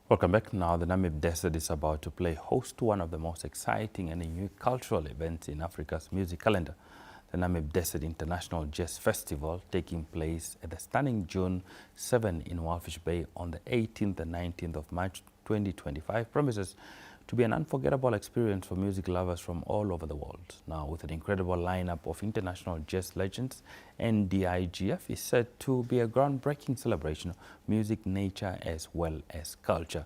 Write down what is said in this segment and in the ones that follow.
Welcome back. Now, the Namib Desert is about to play host to one of the most exciting and unique cultural events in Africa's music calendar, the Namib Desert International Jazz Festival, taking place at the stunning June 7 in Walvis Bay on the 18th and 19th of March 2025, promises to be an unforgettable experience for music lovers from all over the world. Now, with an incredible lineup of international jazz legends, NDIJF is said to be a groundbreaking celebration of music, nature, as well as culture.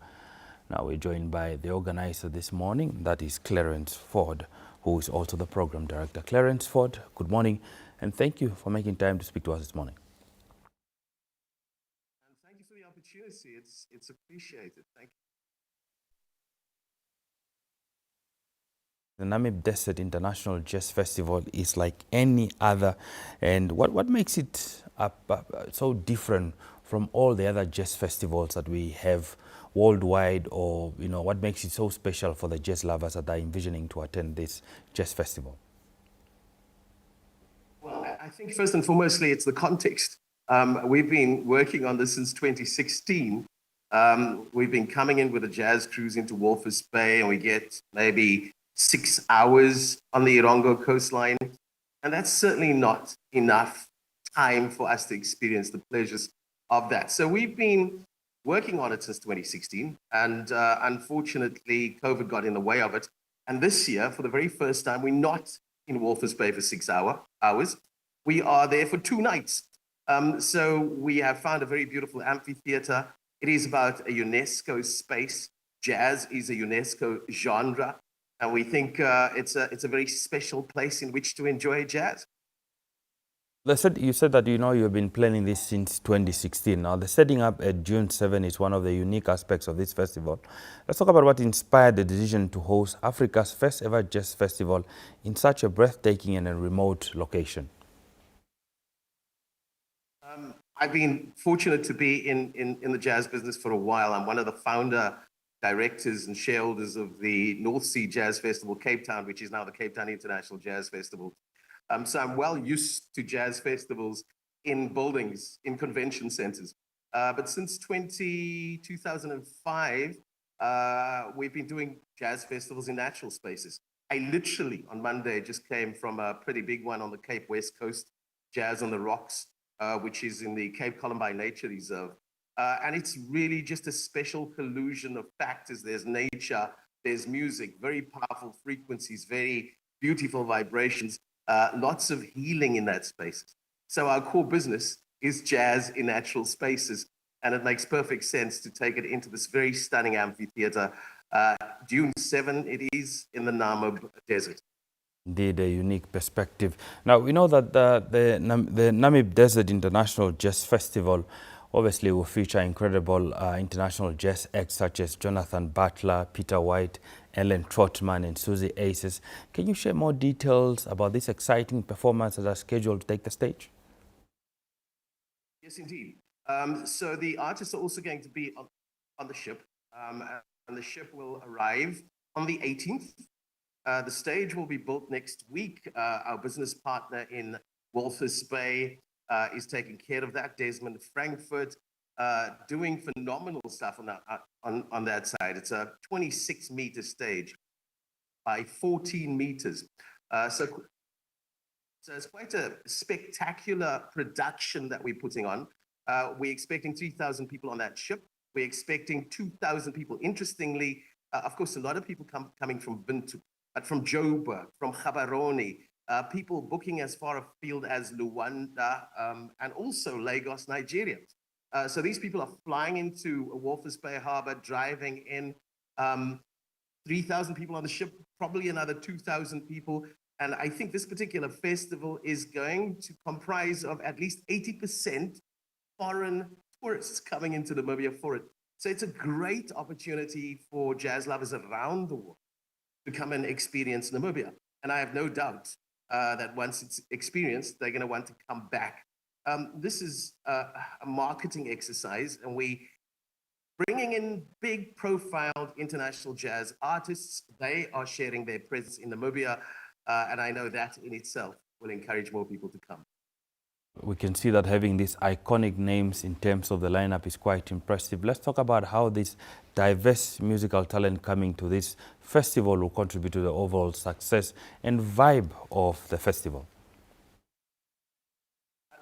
Now, we're joined by the organizer this morning, that is Clarence Ford, who is also the program director. Clarence Ford, good morning, and thank you for making time to speak to us this morning. And thank you for the opportunity. It's appreciated. Thank you. The Namib Desert International Jazz Festival is like any other, and what makes it so different from all the other jazz festivals that we have worldwide, or what makes it so special for the jazz lovers that are envisioning to attend this jazz festival? Well, I think first and foremostly, it's the context. We've been working on this since 2016. We've been coming in with a jazz cruise into Walvis Bay, and we get maybe 6 hours on the Irongo coastline. And that's certainly not enough time for us to experience the pleasures of that. So we've been working on it since 2016. And unfortunately, COVID got in the way of it. And this year, for the very first time, we're not in Walvis Bay for 6 hours. We are there for 2 nights. So we have found a very beautiful amphitheater. It is about a UNESCO space. Jazz is a UNESCO genre. And we think it's a very special place in which to enjoy jazz. You said that you've been planning this since 2016. Now, the setting up at June 7 is one of the unique aspects of this festival. Let's talk about what inspired the decision to host Africa's first ever jazz festival in such a breathtaking and a remote location. I've been fortunate to be in the jazz business for a while. I'm one of the founder directors and shareholders of the North Sea Jazz Festival, Cape Town, which is now the Cape Town International Jazz Festival. So I'm well used to jazz festivals in buildings, in convention centers. But since 2005, we've been doing jazz festivals in natural spaces. I literally, on Monday, just came from a pretty big one on the Cape West Coast, Jazz on the Rocks, which is in the Cape Columbine Nature Reserve. And it's really just a special collusion of factors. There's nature, there's music, very powerful frequencies, very beautiful vibrations, lots of healing in that space. So our core business is jazz in natural spaces. And it makes perfect sense to take it into this very stunning amphitheater. June 7, it is in the Namib Desert. Indeed, a unique perspective. Now, we know that the Namib Desert International Jazz Festival obviously will feature incredible international jazz acts such as Jonathan Butler, Peter White, Ellen Trotman, and Susie Aces. Can you share more details about these exciting performances that are scheduled to take the stage? Yes, indeed. So the artists are also going to be on the ship, and the ship will arrive on the 18th. The stage will be built next week. Our business partner in Walvis Bay is taking care of that. Desmond Frankfurt, doing phenomenal stuff on that side. It's a 26-meter stage by 14 meters. So it's quite a spectacular production that we're putting on. We're expecting 3,000 people on that ship. We're expecting 2,000 people. Interestingly, of course, a lot of people coming from Bintu, but from Joburg, from Gaborone, people booking as far afield as Luanda, and also Lagos, Nigeria. So these people are flying into Walvis Bay Harbor, driving in. 3,000 people on the ship, probably another 2,000 people. And I think this particular festival is going to comprise of at least 80% foreign tourists coming into Namibia for it. So it's a great opportunity for jazz lovers around the world to come and experience Namibia. And I have no doubt that once it's experienced, they're going to want to come back. This is a marketing exercise, and we bringing in big profiled international jazz artists. They are sharing their presence in Namibia, and I know that in itself will encourage more people to come. we can see that having these iconic names in terms of the lineup is quite impressive. Let's talk about how this diverse musical talent coming to this festival will contribute to the overall success and vibe of the festival.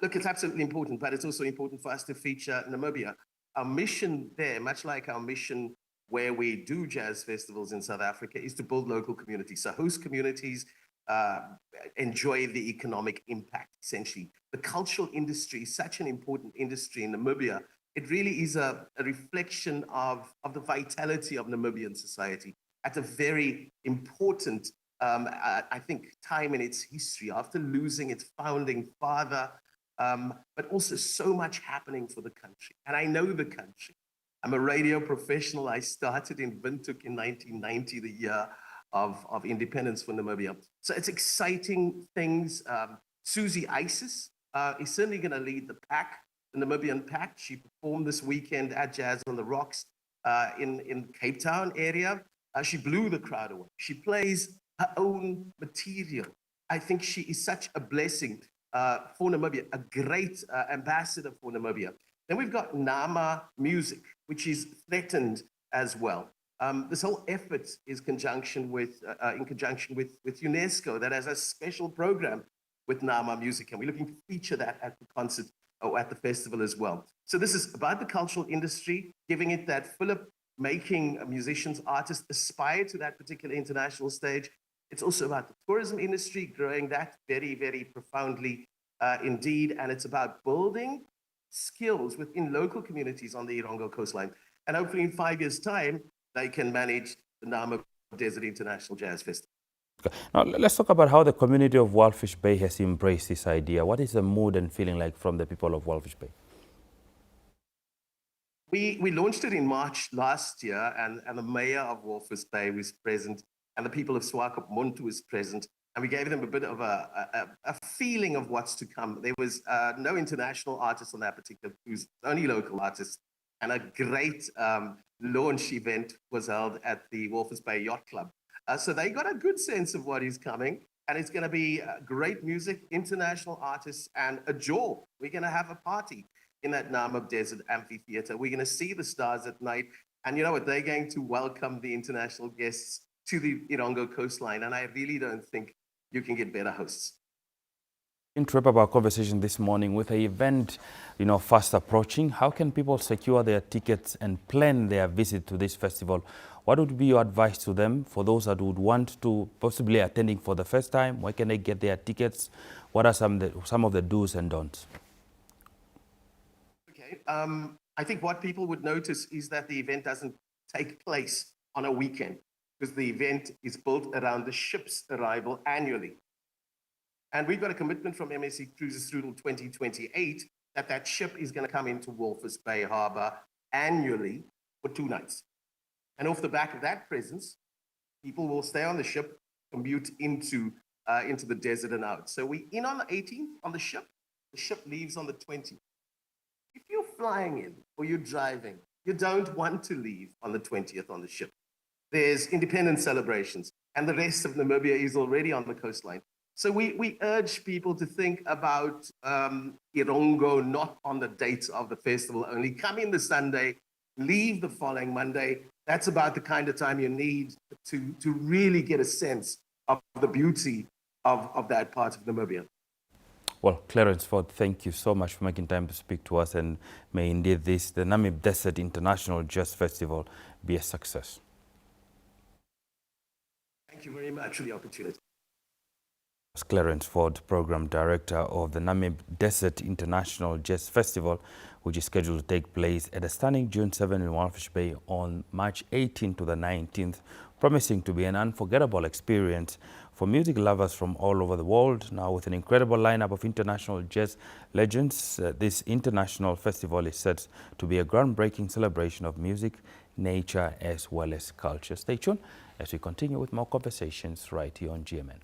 Look, it's absolutely important, but it's also important for us to feature Namibia. Our mission there, much like our mission where we do jazz festivals in South Africa, is to build local communities. So host communities enjoy the economic impact, essentially. The cultural industry is such an important industry in Namibia. It really is a reflection of the vitality of Namibian society at a very important, I think, time in its history, after losing its founding father, but also so much happening for the country. And I know the country. I'm a radio professional. I started in Windhoek in 1990, the year of independence for Namibia. So it's exciting things. Susie Isis is certainly going to lead the pack, the Namibian pack. She performed this weekend at Jazz on the Rocks in Cape Town area. She blew the crowd away. She plays her own material. I think she is such a blessing for Namibia, a great ambassador for Namibia. Then we've got Nama Music, which is threatened as well. This whole effort is in conjunction with UNESCO that has a special program with Nama Music, and we're looking to feature that at the concert or at the festival as well. So this is about the cultural industry, giving it that fillip, making musicians, artists aspire to that particular international stage. It's also about the tourism industry, growing that very, very profoundly indeed, and it's about building skills within local communities on the Irongo coastline. And hopefully in 5 years' time, they can manage the Namib Desert International Jazz Festival. Now, let's talk about how the community of Walvis Bay has embraced this idea. What is the mood and feeling like from the people of Walvis Bay? We launched it in March last year, and the mayor of Walvis Bay was present, and the people of Swakopmund was present, and we gave them a bit of a feeling of what's to come. There was no international artists on that particular cruise, only local artists, and a great launch event was held at the Walvis Bay Yacht Club. So they got a good sense of what is coming, and it's going to be great music, international artists, and a jaw. We're going to have a party in that Namib Desert Amphitheater. We're going to see the stars at night, and you know what? They're going to welcome the international guests to the Irongo coastline, and I really don't think you can get better hosts. In wrap up our conversation this morning with the event, fast approaching, how can people secure their tickets and plan their visit to this festival? What would be your advice to them for those that would want to possibly attending for the first time? Where can they get their tickets? What are some of the do's and don'ts? Okay, I think what people would notice is that the event doesn't take place on a weekend, because the event is built around the ship's arrival annually. And we've got a commitment from MSC Cruises through till 2028 that that ship is going to come into Walvis Bay Harbour annually for 2 nights. And off the back of that presence, people will stay on the ship, commute into the desert and out. So we in on the 18th on the ship leaves on the 20th. If you're flying in or you're driving, you don't want to leave on the 20th on the ship. There's independence celebrations, and the rest of Namibia is already on the coastline. So we urge people to think about Irongo not on the date of the festival only. Come in the Sunday, leave the following Monday. That's about the kind of time you need to really get a sense of the beauty of that part of Namibia. Well, Clarence Ford, thank you so much for making time to speak to us, and may indeed the Namib Desert International Jazz Festival be a success. Thank you very much for the opportunity. Clarence Ford, Program Director of the Namib Desert International Jazz Festival, which is scheduled to take place at a stunning June 7 in Walvis Bay on March 18 to the 19th, promising to be an unforgettable experience for music lovers from all over the world. Now, with an incredible lineup of international jazz legends, this international festival is set to be a groundbreaking celebration of music, nature, as well as culture. Stay tuned as we continue with more conversations right here on GMN.